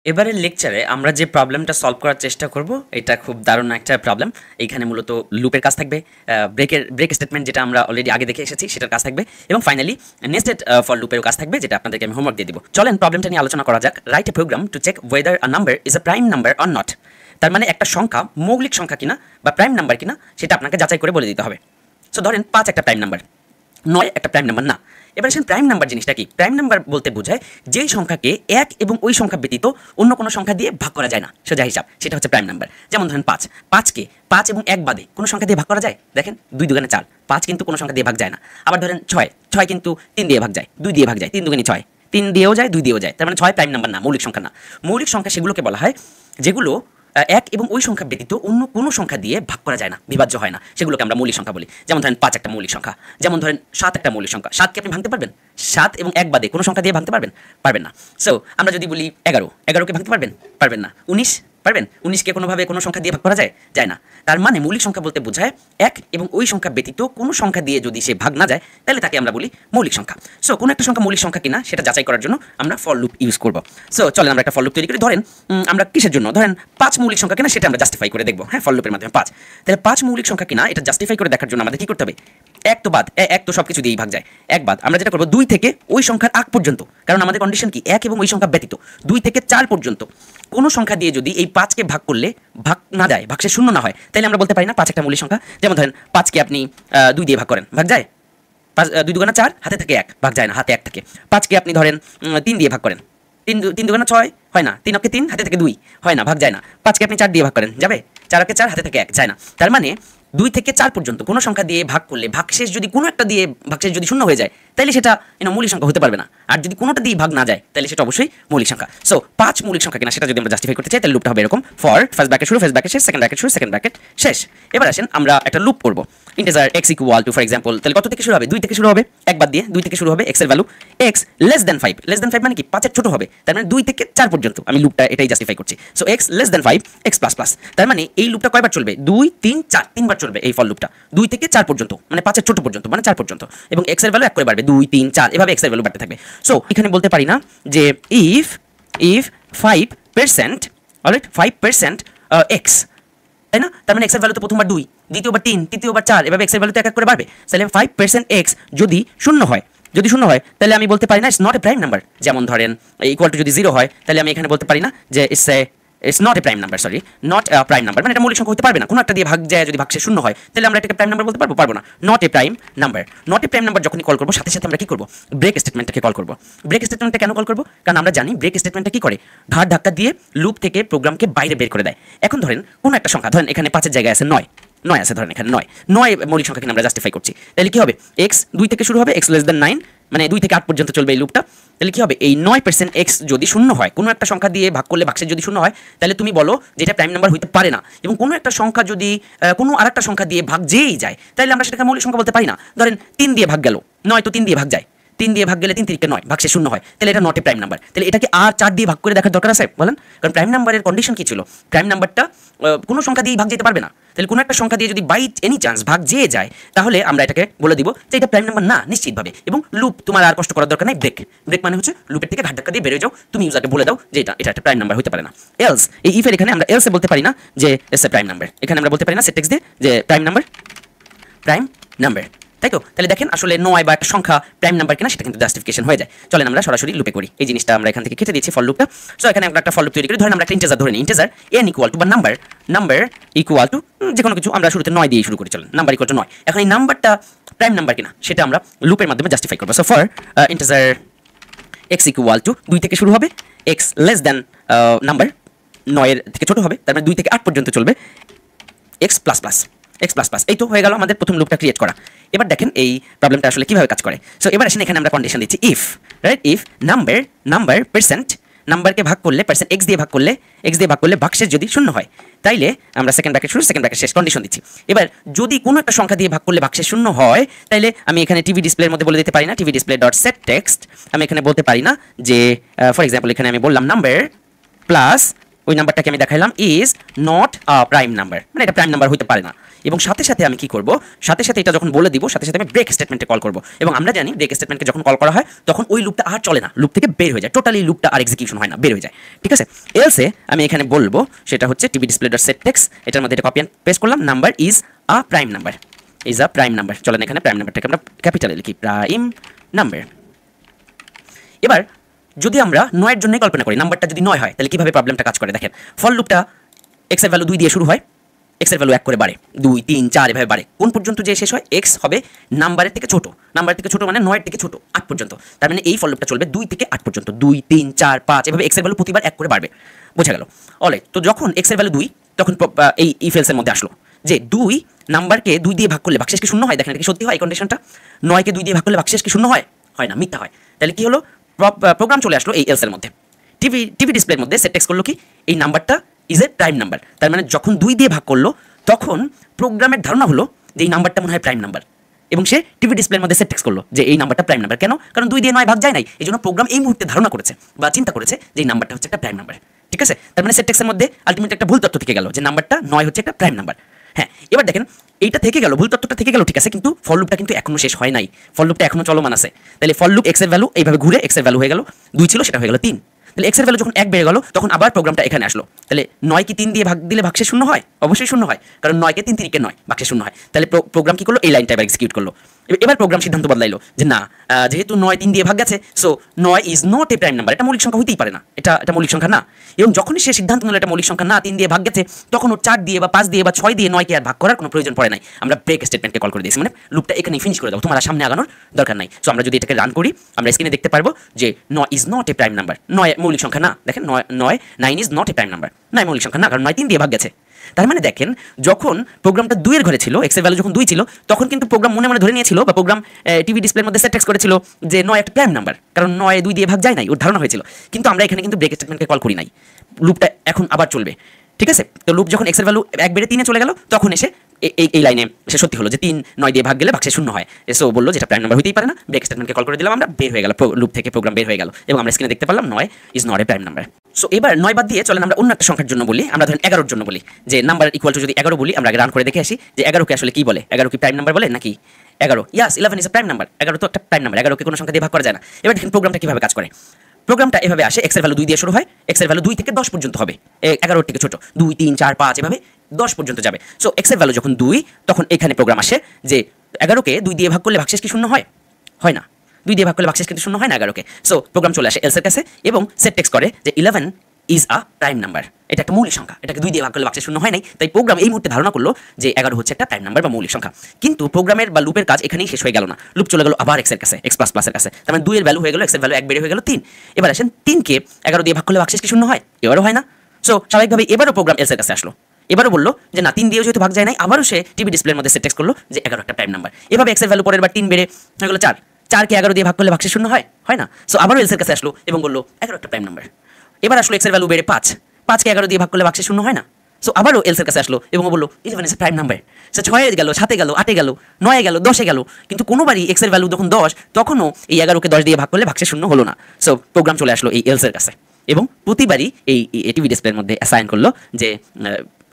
এবারের লেকচারে আমরা যে প্রবলেমটা সলভ করার চেষ্টা করব এটা খুব দারুণ একটা প্রবলেম। এইখানে মূলত লুপের কাজ থাকবে, ব্রেক স্টেটমেন্ট যেটা আমরা অলরেডি আগে দেখে এসেছি সেটার কাজ থাকবে, এবং ফাইনালি নেস্টেড ফর লুপেরও কাজ থাকবে, যেটা আপনাদেরকে আমি হোমওয়ার্ক দিয়ে দিব। চলেন প্রবলেমটা নিয়ে আলোচনা করা যাক। Write a program to check whether a number is a prime number or not. তার মানে একটা সংখ্যা মৌলিক সংখ্যা কিনা বা প্রাইম নাম্বার কিনা সেটা আপনাকে যাচাই করে বলে দিতে হবে। সো ধরেন 5 একটা প্রাইম নাম্বার, 9 একটা প্রাইম নাম্বার না। এবার আসেন প্রাইম নাম্বার জিনিসটা কি? প্রাইম নাম্বার বলতে বোঝায় যেই সংখ্যাকে এক এবং ওই সংখ্যা ব্যতীত অন্য কোনো সংখ্যা দিয়ে ভাগ করা যায় না, সোজা হিসাব, সেটা হচ্ছে প্রাইম নাম্বার। যেমন ধরেন 5, 5কে 5 এবং 1 বাদে কোনো সংখ্যা দিয়ে ভাগ করা যায়? দেখেন 2 2 4, 5 কিন্তু কোনো সংখ্যা দিয়ে ভাগ যায় না। আবার ধরেন 6, 6 কিন্তু 3 দিয়ে ভাগ যায়, 2 দিয়ে ভাগ যায়, 3 2 6, 3 দিয়েও যায়, 2 দিয়েও যায়। তার মানে 6 প্রাইম নাম্বার না, মৌলিক সংখ্যা না। মৌলিক সংখ্যা সেগুলোকে বলা হয় যেগুলো এক এবং ওই সংখ্যা ব্যতীত অন্য কোনো সংখ্যা দিয়ে ভাগ করা যায় না, বিভাজ্য হয় না, সেগুলোকে আমরা মৌলিক সংখ্যা বলি। যেমন ধরেন 5 একটা মৌলিক সংখ্যা, যেমন ধরেন 7 একটা মৌলিক সংখ্যা। 7কে আপনি ভাঙতে পারবেন? 7 এবং 1 বাদে কোনো সংখ্যা দিয়ে ভাঙতে পারবেন? পারবেন না। সো আমরা যদি বলি 11, 11কে ভাঙতে পারবেন? পারবেন না। 19 পারবেন? 19কে কোনোভাবে কোনো সংখ্যা দিয়ে ভাগ করা যায়? যায় না। তার মানে মৌলিক সংখ্যা বলতে বোঝায় এক এবং ওই সংখ্যা ব্যতীত কোনো সংখ্যা দিয়ে যদি সে ভাগ না যায় তাহলে তাকে আমরা বলি মৌলিক সংখ্যা। সো কোনো একটা সংখ্যা মৌলিক সংখ্যা কিনা সেটা যাচাই করার জন্য আমরা ফর লুপ ইউজ করব। সো চলেন আমরা একটা ফর লুপ তৈরি করি। ধরেন আমরা কিসের জন্য, ধরেন 5 মৌলিক সংখ্যা কিনা সেটা আমরা জাস্টিফাই করে দেখব। হ্যাঁ, ফর লুপের মাধ্যমে 5। তাহলে 5 মৌলিক সংখ্যা কিনা এটা জাস্টিফাই করে দেখার জন্য আমাদের কি করতে হবে? এক তো বাদ, এক তো সব কিছু দিয়েই ভাগ যায়, এক বাদ। আমরা যেটা করবো 2 থেকে ওই সংখ্যার আগ পর্যন্ত, কারণ আমাদের কন্ডিশন কি? এক এবং ওই সংখ্যা ব্যতীত 2 থেকে 4 পর্যন্ত কোনো সংখ্যা দিয়ে যদি এই 5কে ভাগ করলে ভাগ না যায়, ভাগশেষ শূন্য না হয়, তাহলে আমরা বলতে পারি না 5 একটা মৌলিক সংখ্যা। যেমন ধরেন 5কে আপনি 2 দিয়ে ভাগ করেন, ভাগ যায়? 5 2 2 4, হাতে থাকে 1, ভাগ যায় না, হাতে 1 থাকে। 5কে আপনি ধরেন 3 দিয়ে ভাগ করেন, 3 3 2 6 হয় না, 3 অক্ষে 3, হাতে থেকে 2 হয় না, ভাগ যায় না। 5কে আপনি 4 দিয়ে ভাগ করেন, যাবে? 4 অক্ষে 4, হাতে থেকে 1, যায় না। তার মানে 2 থেকে 4 পর্যন্ত কোনো সংখ্যা দিয়ে ভাগ করলে ভাগশেষ যদি কোনো একটা দিয়ে ভাগশেষ যদি শূন্য হয়ে যায় তাহলে সেটা মৌলিক সংখ্যা হতে পারবে না। আর যদি কোনোটা দিয়ে ভাগ না যায় তাহলে সেটা অবশ্যই মৌলিক সংখ্যা। সো 5 মৌলিক সংখ্যা কিনা সেটা যদি আমরা জাস্টিফাই করতে চাই তাহলে লুপটা হবে এরকম: ফর ফার্স্ট ব্র্যাকেট শুরু, ফার্স্ট ব্র্যাকেট শেষ, সেকেন্ড ব্র্যাকেট শুরু, সেকেন্ড ব্র্যাকেট শেষ। এবার আসেন আমরা একটা লুপ করব। Integer x equal to, for example, তাহলে কত থেকে শুরু হবে? 2 থেকে শুরু হবে, এক বাদ দিয়ে 2 থেকে শুরু হবে। x এর value x less than 5, less than 5 মানে কি? 5 এর ছোট হবে। তার মানে 2 থেকে 4 পর্যন্ত আমি লুপটা এটাই জাস্টিফাই করছি। So x less than 5, x plus plus. তার মানে এই লুপটা কয়বার চলবে? 2 3 4, তিনবার চলবে এই ফর লুপটা। 2 থেকে 4 পর্যন্ত মানে 5 এর ছোট পর্যন্ত, মানে 4 পর্যন্ত, এবং x এর ভ্যালু এক করে বাড়বে, 2 3 4, এভাবে x এর ভ্যালু বাড়তে থাকবে। সো এখানে বলতে পারি না যে if 5%, অলরাইট, 5% x, তাই না? তার মানে x এর ভ্যালু তো প্রথমবার 2, দ্বিতীয়বার 3, তৃতীয়বার 4, এভাবে x এর ভ্যালু তো এক এক করে বাড়বে। তাহলে 5% x যদি শূন্য হয়, যদি শূন্য হয় তাহলে আমি বলতে পারি না it's not a prime number. যেমন ধরেন ইকুয়াল টু যদি 0 হয় তাহলে আমি এখানে বলতে পারি না যে it's not a prime number, sorry, not a prime number, মানে এটা মৌলিক সংখ্যা হতে পারবে না। কোনো একটা দিয়ে ভাগ যায় যদি ভাগশেষ শূন্য হয় তাহলে আমরা এটাকে প্রাইম নাম্বার বলতে পারবো? পারবো না। Not a prime number. Not a prime number যখনই কল করবো সাথে সাথে আমরা কি করবো? ব্রেক স্টেটমেন্টটাকে কল করবো। ব্রেক স্টেটমেন্টটা কেন কল করবো? কারণ আমরা জানি ব্রেক স্টেটমেন্টটা কি করে? ঘাড় ধাক্কা দিয়ে লুপ থেকে প্রোগ্রামকে বাইরে বের করে দেয়। এখন ধরেন কোনো একটা সংখ্যা, ধরেন এখানে 5 এর জায়গায় আছে 9, 9 আছে, ধরেন এখানে 9 মৌলিক সংখ্যা কিনা আমরা জাস্টিফাই করছি। তাহলে কি হবে? x 2 থেকে শুরু হবে, x লেস দ্যান 9, মানে 2 থেকে 8 পর্যন্ত চলবে এই লুপটা। তাহলে কি হবে? এই 9% x যদি শূন্য হয়, কোনো একটা সংখ্যা দিয়ে ভাগ করলে ভাগশেষ যদি শূন্য হয় তাহলে তুমি বলো যে এটা প্রাইম নাম্বার হইতে পারে না। এবং কোনো একটা সংখ্যা যদি কোনো আরেকটা সংখ্যা দিয়ে ভাগ যেই যায় তাহলে আমরা সেটাকে মৌলিক সংখ্যা বলতে পারি না। ধরেন 3 দিয়ে ভাগ গেল, 9 তো 3 দিয়ে ভাগ যায়, 3 দিয়ে ভাগ গেলে 3 3 9, ভাগশেষ শূন্য হয়, তাহলে এটা নট এ প্রাইম নাম্বার। তাহলে এটাকে আর 4 দিয়ে ভাগ করে দেখার দরকার আছে বলেন? কারণ প্রাইম নাম্বারের কন্ডিশন কি ছিল? প্রাইম নাম্বারটা কোনো সংখ্যা দিয়ে ভাগ যেতে পারবে না। তাহলে কোনো একটা সংখ্যা দিয়ে যদি বাই এনি চান্স ভাগ যেয়ে যায় তাহলে আমরা এটাকে বলে দিব যে এটা প্রাইম নাম্বার না, নিশ্চিতভাবে। এবং লুপ তোমার আর কষ্ট করার দরকার নাই। ব্রেক, ব্রেক মানে হচ্ছে লুপের থেকে ঘাট ধাক্কা দিয়ে বেরিয়ে যাও, তুমি ইউজারকে বলে দাও যে এটা একটা প্রাইম নাম্বার হতে পারে না। এলস, এই ইফের এখানে আমরা এলসে বলতে পারি না যে ইটস এ প্রাইম নাম্বার। এখানে আমরা বলতে পারি না সেটেক্স দিয়ে যে প্রাইম নাম্বার, প্রাইম নাম্বার, তাই তো? তাহলে দেখেন আসলে 9 বা একটা সংখ্যা প্রাইম নাম্বার কিনা সেটা কিন্তু জাস্টিফিকেশন হয়ে যায়। চলেন আমরা সরাসরি লুপে করি। এই জিনিসটা আমরা এখান থেকে কেটে দিয়েছি ফর লুপটা। সো এখানে আমরা একটা ফর লুপ তৈরি করি। ধরেন আমরা একটা ইন্টিজার ধরে নিই, ইন্টিজার n ইকুয়াল টু বা নাম্বার ইকুয়াল টু যে কোনো কিছু, আমরা শুরুতে 9 দিয়ে শুরু করি। চলেন নাম্বার ইকুয়াল টু 9। এখন এই নাম্বারটা প্রাইম নাম্বার কিনা সেটা আমরা লুপের মাধ্যমে জাস্টিফাই করব। So for integer x equal to 2 থেকে শুরু হবে, x লেস দ্যান নাম্বার 9 এর থেকে ছোট হবে, তার মানে 2 থেকে 8 পর্যন্ত চলবে, x plus plus, x plus plus. এই তো হয়ে গেল আমাদের প্রথম লুপটা ক্রিয়েট করা। এবার দেখেন এই প্রবলেমটা আসলে কিভাবে কাজ করে। সো এবার আসেন এখানে আমরা কন্ডিশন দিচ্ছি if, right, if number percent, নাম্বারকে ভাগ করলে পার্সেন্ট x দিয়ে ভাগ করলে ভাগশেষ যদি শূন্য হয় তাইলে আমরা সেকেন্ড ব্র্যাকেট শুরু, সেকেন্ড ব্র্যাকেট শেষ কন্ডিশন দিচ্ছি। এবার যদি কোনো একটা সংখ্যা দিয়ে ভাগ করলে ভাগশেষ শূন্য হয় তাইলে আমি এখানে টিভি ডিসপ্লের মধ্যে বলে দিতে পারি না, TV display dot set text, আমি এখানে বলতে পারি না যে ফর এক্সাম্পল এখানে আমি বললাম নাম্বার প্লাস ওই নাম্বারটাকে আমি দেখাইলাম is not a prime number, মানে এটা প্রাইম নাম্বার হইতে পারে না। এবং সাথে সাথে আমি কি করব, সাথে সাথে এটা যখন বলে দিব সাথে সাথে আমি ব্রেক স্টেটমেন্টে কল করব। এবং আমরা জানি ব্রেক স্টেটমেন্টকে যখন কল করা হয় তখন ওই লুপটা আর চলে না, লুপ থেকে বের হয়ে যায়, টোটালি লুপটা আর এক্সিকিউশন হয় না, বের হয়ে যায়। ঠিক আছে, এলসে আমি এখানে বলবো সেটা হচ্ছে TV display dot set text, এটার মধ্যে এটা কপি এন্ড পেস্ট করলাম, number is a prime number, is a prime number. চলেন এখানে প্রাইম নাম্বারটাকে আমরা ক্যাপিটালে লিখি, প্রাইম নাম্বার। এবার যদি আমরা 9 এর জন্য কল্পনা করি, নাম্বারটা যদি 9 হয় তাহলে কিভাবে প্রবলেমটা কাজ করে দেখেন। ফর লুপটা x এর ভ্যালু 2 দিয়ে শুরু হয়, x এর ভ্যালু 1 করে বাড়ে, 2 3 4 এভাবে বাড়ে, কোন পর্যন্ত যে শেষ হয় x হবে নাম্বারের থেকে ছোট, নাম্বারের থেকে ছোট মানে 9 এর থেকে ছোট 8 পর্যন্ত। তার মানে এই ফর লুপটা চলবে 2 থেকে 8 পর্যন্ত, 2 3 4 5 এভাবে x এর ভ্যালু প্রতিবার 1 করে বাড়বে। বোঝা গেল? অলরাইট, তো যখন x এর ভ্যালু 2 তখন এই ইফ এলস এর মধ্যে আসলো যে 2 নাম্বারকে 2 দিয়ে ভাগ করলে ভাগশেষ কি শূন্য হয়। দেখেন এটা কি সত্যি হয় এই কন্ডিশনটা? 9 কে 2 দিয়ে ভাগ করলে ভাগশেষ কি শূন্য হয়? হয় না, মিথ্যা হয়। তাহলে কি হলো, প্রোগ্রাম চলে আসলো এই এলস এর মধ্যে, টিভি ডিসপ্লের মধ্যে সেট টেক্সট করলো কি এই নাম্বারটা ইজ এ প্রাইম নাম্বার। তার মানে যখন 2 দিয়ে ভাগ করলো তখন প্রোগ্রামের ধারণা হলো যে এই নাম্বারটা মনে হয় প্রাইম নাম্বার, এবং সে টিভি ডিসপ্লের মধ্যে সেট টেক্সট করলো যে এই নাম্বারটা প্রাইম নাম্বার। কেন? কারণ 2 দিয়ে 9 ভাগ যায় নাই, এই জন্য প্রোগ্রাম এই মুহূর্তে ধারণা করেছে বা চিন্তা করেছে যে এই নাম্বারটা হচ্ছে একটা প্রাইম নাম্বার। ঠিক আছে, তার মানে সেট টেক্সটের মধ্যে আলটিমেটলি একটা ভুল তথ্য থেকে গেল যে নাম্বারটা 9 হচ্ছে একটা প্রাইম নাম্বার। হ্যাঁ, এবার দেখেন এইটা থেকে গেল, ভুল তথ্যটা থেকে গেল, ঠিক আছে, কিন্তু ফর লুপটা কিন্তু এখনো শেষ হয় নাই, ফর লুপটা এখনো চলমান আছে। তাহলে ফর লুপ এক্স এর ভ্যালু এইভাবে ঘুরে এক্স এর ভ্যালু হয়ে গেল 2 ছিল, সেটা হয়ে গেল 3। তাহলে এক্স এর ভ্যালু যখন 1 বেড়ে গেল তখন আবার প্রোগ্রামটা এখানে আসলো। তাহলে 9 কি 3 দিয়ে ভাগ দিলে ভাগশেষ শূন্য হয়? অবশ্যই শূন্য হয়, কারণ 9 কে 3 3 9 ভাগশেষ শূন্য হয়। তাহলে প্রোগ্রাম কি করলো, এই লাইনটা এবার এক্সিকিউট করলো। এবার প্রোগ্রাম সিদ্ধান্ত বদলাইলো যে না, যেহেতু 9 3 দিয়ে ভাগ গেছে, so 9 is not a prime number, এটা মৌলিক সংখ্যা হইতেই পারে না, এটা মৌলিক সংখ্যা না। এবং যখনই সে সিদ্ধান্ত নিল এটা মৌলিক সংখ্যা না, 3 দিয়ে ভাগ গেছে, তখন ও 4 দিয়ে বা 5 দিয়ে বা 6 দিয়ে 9 কে আর ভাগ করার কোনো প্রয়োজন পড়ে নাই। আমরা ব্রেক স্টেটমেন্টকে কল করে দিয়েছি, মানে লুপটা এখানেই ফিনিশ করে দাও, তোমার সামনে আগানোর দরকার নাই। সো আমরা যদি এটাকে রান করি আমরা স্ক্রিনে দেখতে পারবো যে 9 is not a prime number, 9 মৌলিক সংখ্যা না। দেখেন 9 is not a prime number, 9 মৌলিক সংখ্যা না, কারণ 9 3 দিয়ে ভাগ গেছে। তার মানে দেখেন যখন প্রোগ্রামটা 2 এর ঘরে ছিল, এক্স এর ভ্যালু যখন 2 ছিল, তখন কিন্তু প্রোগ্রাম মনে মনে ধরে নিয়েছিল বা প্রোগ্রাম টিভি ডিসপ্লের মধ্যে সেট টেক্সট করেছিল যে 9 একটা প্রাইম নাম্বার, কারণ 9 2 দিয়ে ভাগ যায় নাই, ওর ধারণা হয়েছিল। কিন্তু আমরা এখানে কিন্তু ব্রেক স্টেটমেন্টকে কল করি নাই, লুপটা এখন আবার চলবে। ঠিক আছে, তো লুপ যখন এক্স এর ভ্যালু 1 বেড়ে 3 এ চলে গেল তখন এসে এই লাইনে সে সত্যি হলো যে 3 9 দিয়ে ভাগ গেলে ভাগশেষ শূন্য হয়। সো বললো যেটা প্রাইম নাম্বার হইতেই পারে না, ব্রেক স্টেটমেন্টকে কল করে দিলাম আমরা, বের হয়ে গেল লুপ থেকে, প্রোগ্রাম বের হয়ে গেল এবং আমরা স্ক্রিনে দেখতে পারলাম 9 is not a prime number. So এবার 9 বাদ দিয়ে চলেন আমরা অন্য একটা সংখ্যার জন্য বলি, আমরা ধরেন 11 এর জন্য বলি যে নাম্বার ইকুয়াল টু যদি 11 বলি, আমরা আগে রান করে দেখে আসি যে 11 কে আসলে কি বলে, 11 কি প্রাইম নাম্বার বলে নাকি 11? ইয়াস, 11 ইজ এ প্রাইম নাম্বার, 11 তো একটা প্রাইম নাম্বার, 11 কে কোনো সংখ্যা দিয়ে ভাগ করা যায় না। এবার দেখেন প্রোগ্রামটা কিভাবে কাজ করে। প্রোগ্রামটা এভাবে আসে, এক্স এর ভ্যালু 2 দিয়ে শুরু হয়, এক্স এর ভ্যালু 2 থেকে 10 পর্যন্ত হবে, 11 থেকে ছোট 2 3 4 5 এভাবে 10 পর্যন্ত যাবে। সো এক্স এর ভ্যালু যখন 2, তখন এখানে প্রোগ্রাম আসে যে 11 কে 2 দিয়ে ভাগ করলে ভাগশেষ কি শূন্য হয়? হয় না, 2 দিয়ে ভাগ করলে ভাগশেষ কিন্তু শূন্য হয় না 11 কে। সো প্রোগ্রাম চলে আসে এলস এর কাছে এবং সেট টেক্সট করে যে 11 ইজ আ প্রাইম নাম্বার, এটা একটা মৌলিক সংখ্যা, এটাকে 2 দিয়ে ভাগ করলে ভাগশেষ শূন্য হয় নাই, তাই প্রোগ্রাম এই মুহূর্তে ধারণা করলো যে 11 হচ্ছে একটা প্রাইম নাম্বার বা মৌলিক সংখ্যা। কিন্তু প্রোগ্রামের বা লুপের কাজ এখানেই শেষ হয়ে গেল না, লুপ চলে গেল আবার এক্স এর কাছে, এক্স প্লাস প্লাসের কাছে। তার মানে 2 এর ভ্যালু হয়ে গেল, এক্স এর ভ্যালু 1 বেড়ে হয়ে গেল 3। এবার আসেন 3 কে 11 দিয়ে ভাগ করলে ভাগশেষ কি শূন্য হয়? এবারও হয় না। সো স্বাভাবিকভাবে এবারও প্রোগ্রাম এলস এর কাছে আসলো, এবারও বললো যে না, 3 দিয়েও যেহেতু ভাগ যায় নাই, আবারও সে টিভি ডিসপ্লের মধ্যে সেট টেক্সট করলো যে 11 একটা প্রাইম নাম্বার। এভাবে এক্স এর ভ্যালু পরের বার 3 বেড়ে হয়ে গেল 4, 4 কে 11 দিয়ে ভাগ করলে ভাগশেষ শূন্য হয়? হয় না। সো আবারও এলস এর কাছে আসলো এবং বললো 11 একটা প্রাইম নাম্বার। এবার আসলো এক্স এর ভ্যালু বেড়ে 5, 5 কে 11 দিয়ে ভাগ করলে ভাগশেষ শূন্য হয় না। সো আবারও এলস এর কাছে আসলো এবং বললো 11 ইজ এ প্রাইম নাম্বার। সে 6 এ গেল, 7 এ গেল, 8 এ গেল, 9 এ গেল, 10 এ গেল, কিন্তু কোনোবারই এক্স এর ভ্যালু যখন 10 তখনও এই 11 কে 10 দিয়ে ভাগ করলে ভাগশেষ শূন্য হলো না। সো প্রোগ্রাম চলে আসলো এই এলস এর কাছে এবং প্রতিবারই এই টিভি ডিসপ্লের মধ্যে অ্যাসাইন করলো যে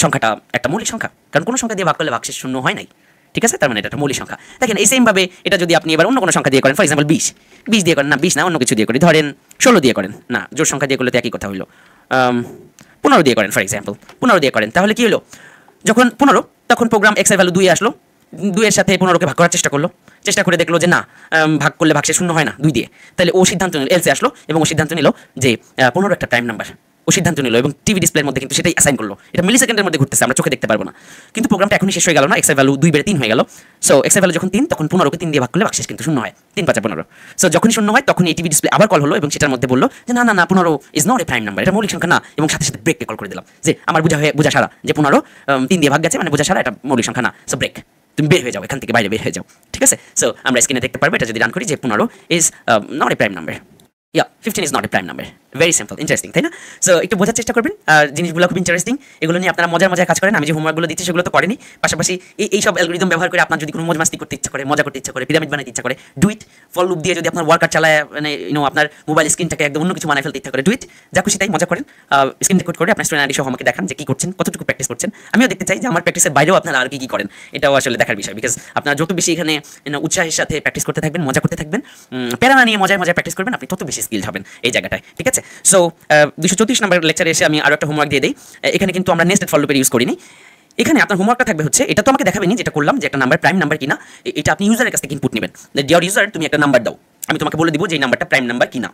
সংখ্যাটা একটা মৌলিক সংখ্যা, কারণ কোনো সংখ্যা দিয়ে ভাগ করলে ভাগশেষ শূন্য হয় নাই। ঠিক আছে, তার মানে এটা একটা মৌলিক সংখ্যা। দেখেন এই সেম ভাবে এটা যদি আপনি এবার অন্য কোনো সংখ্যা দিয়ে করেন, ফর এক্সাম্পল 20 দিয়ে করেন, না 20 না অন্য কিছু দিয়ে করি, ধরেন 16 দিয়ে করেন, না জোড় সংখ্যা দিয়ে করলে তো একই কথা হইলো, 15 দিয়ে করেন, ফর এক্সাম্পল 15 দিয়ে করেন, তাহলে কি হলো, যখন 15 তখন প্রোগ্রাম এক্স এর ভ্যালু 2 এ আসলো, 2 এর সাথে 15 কে ভাগ করার চেষ্টা করলো, চেষ্টা করে দেখলো যে না, ভাগ করলে ভাগশেষ শূন্য হয় না 2 দিয়ে। তাহলে ও সিদ্ধান্ত নিল, এলসে আসলো এবং ও সিদ্ধান্ত নিল যে 15 একটা প্রাইম নাম্বার, ও সিদ্ধান্ত নিল এবং টিভি ডিসপ্লের মধ্যে কিন্তু সেটাই অ্যাসাইন করলো। এটা মিলি সেকেন্ডের মধ্যে ঘুরতেছে, আমরা চোখে দেখতে পারবো না, কিন্তু প্রোগ্রামটা এখনই শেষ হয়ে গেল না, এক্স এর ভ্যালু 2 বেড়ে 3 হয়ে গেল। সো এক্স এর ভ্যালু যখন 3 তখন 15 কে 3 দিয়ে ভাগ করলে ভাগশেষ কিন্তু শূন্য হয়, 3 5 15। সো যখনই শূন্য হয় তখন এই টিভি ডিসপ্লে আবার কল হলো এবং সেটার মধ্যে বললো যে না না না 15 is not a prime number, এটা মৌলিক সংখ্যা না, এবং সাথে সাথে ব্রেককে কল করে দিলাম যে আমার বোঝা সারা যে 15 3 দিয়ে ভাগ গেছে, মানে বোঝা সারা এটা মৌলিক সংখ্যা না। সো ব্রেক, তুমি বের হয়ে যাও, এখান থেকে বাইরে বের হয়ে যাও। ঠিক আছে, সো আমরা স্ক্রিনে দেখতে পারবো এটা যদি রান করি যে 15 is not a prime number. Yeah 15 is not a prime number. Very simple, interesting, তাই না? সো একটু বোঝার চেষ্টা করবেন, আর জিনিসগুলো খুব ইন্টারেস্টিং। এগুলো নিয়ে আপনারা মজার মজার কাজ করেন। আমি যে হোমওয়ার্কগুলো দিচ্ছি সেগুলো তো করেনি, পাশাপাশি এইসব অ্যালগরিদম ব্যবহার করে আপনার যদি কোনো মজমাস্তি করতে ইচ্ছা করে, মজা করতে ইচ্ছা করে, পিরামিড বানাতে ইচ্ছা করে, ডুইট। ফর লুপ দিয়ে যদি আপনার ওয়ার্কার চালায়, মানে আপনার মোবাইল স্ক্রিনটাকে একদম অন্য কিছু বানায় ফেলতে ইচ্ছা করে, ডুইট। যা খুশি তাই মজা করেন, স্ক্রিন রেকর্ড করে আপনার স্টুডেন্ট আইডি সহ আমাকে দেখান যে কি করছেন, কতটুকু প্র্যাকটিস করছেন। আমিও দেখতে চাই যে আমার প্র্যাকটিসের বাইরেও আপনারা আর কি করেন। এটাও আসলে দেখার বিষয়, বিকজ আপনারা যত বেশি এখানে উৎসাহের সাথে প্র্যাকটিস করতে থাকবেন, মজা করতে থাকবেন, প্যারা না নিয়ে মজায় মজায় প্র্যাকটিস করবেন, আপনি তত বেশি স্কিল হবেন এই জায়গাটায়, ঠিক আছে? সো 234 নম্বর লেকচারে এসে আমি আরও একটা হোমওয়ার্ক দিয়ে দিই। এখানে কিন্তু আমরা নেস্টেড ফর লুপের ইউজ করিনি। এখানে আপনার হোমওয়ার্কটা থাকবে হচ্ছে, এটা তো আমাকে দেখাবেনি যেটা করলাম, যে একটা নাম্বার প্রাইম নাম্বার কিনা, এটা আপনি ইউজারের কাছ থেকে ইনপুট নেবেন। ডিয়ার ইউজার, তুমি একটা নাম্বার দাও, আমি তোমাকে বলে দিব যে এই নাম্বারটা প্রাইম নাম্বার কিনা।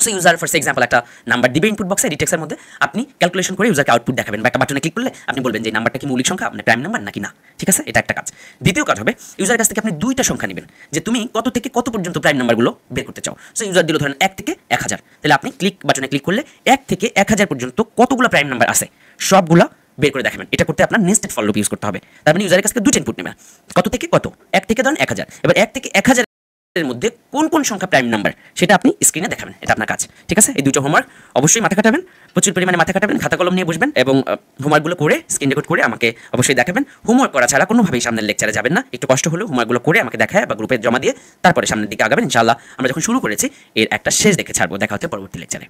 সো ইউজার ফর এক্সাম্পল একটা নাম্বার দিবে ইনপুট বক্সে, ডিটেক্সের মধ্যে আপনি ক্যালকুলেশন করে ইউজারকে আউটপুট দেখাবেন, বা একটা বাটনে ক্লিক করলে আপনি বলবেন যে এই নাম্বারটা কি মৌলিক সংখ্যা, মানে প্রাইম নাম্বার নাকি না, ঠিক আছে? এটা একটা কাজ। দ্বিতীয় কাজ হবে, ইউজারের কাছ থেকে আপনি দুইটা সংখ্যা নেবেন, যে তুমি কত থেকে কত পর্যন্ত প্রাইম নাম্বারগুলো বের করতে চাও। সো ইউজার দিল ধরেন 1 থেকে 1000, তাহলে আপনি বাটনে ক্লিক করলে 1 থেকে 1000 পর্যন্ত কতগুলো প্রাইম নাম্বার আছে সবগুলা বের করে দেখাবেন। এটা করতে আপনার নেস্টেড ফর লুপ ইউজ করতে হবে। তার মানে ইউজারের কাছ থেকে দুইটা ইনপুট নেবেন, কত থেকে কত, 1 থেকে ধরেন 1000। এবার 1 থেকে 1000 এর মধ্যে কোন কোন সংখ্যা প্রাইম নাম্বার সেটা আপনি স্ক্রিনে দেখাবেন, এটা আপনার কাজ, ঠিক আছে? এই দুটো হোমওয়ার্ক অবশ্যই মাথা কাটাবেন, প্রচুর পরিমাণে মাথা কাটাবেন, খাতা কলম নিয়ে বসবেন এবং হোমওয়ার্কগুলো করে স্ক্রিন রেকর্ড করে আমাকে অবশ্যই দেখাবেন। হোমওয়ার্ক করা ছাড়া কোনোভাবেই সামনের লেকচারে যাবেন না। একটু কষ্ট হলেও হোমওয়ার্কগুলো করে আমাকে দেখায় বা গ্রুপে জমা দিয়ে তারপরে সামনের দিকে আগাবেন। ইনশাআল্লাহ আমরা যখন শুরু করেছি এর একটা শেষ দেখে ছাড়বো। দেখা হচ্ছে পরবর্তী লেকচারে।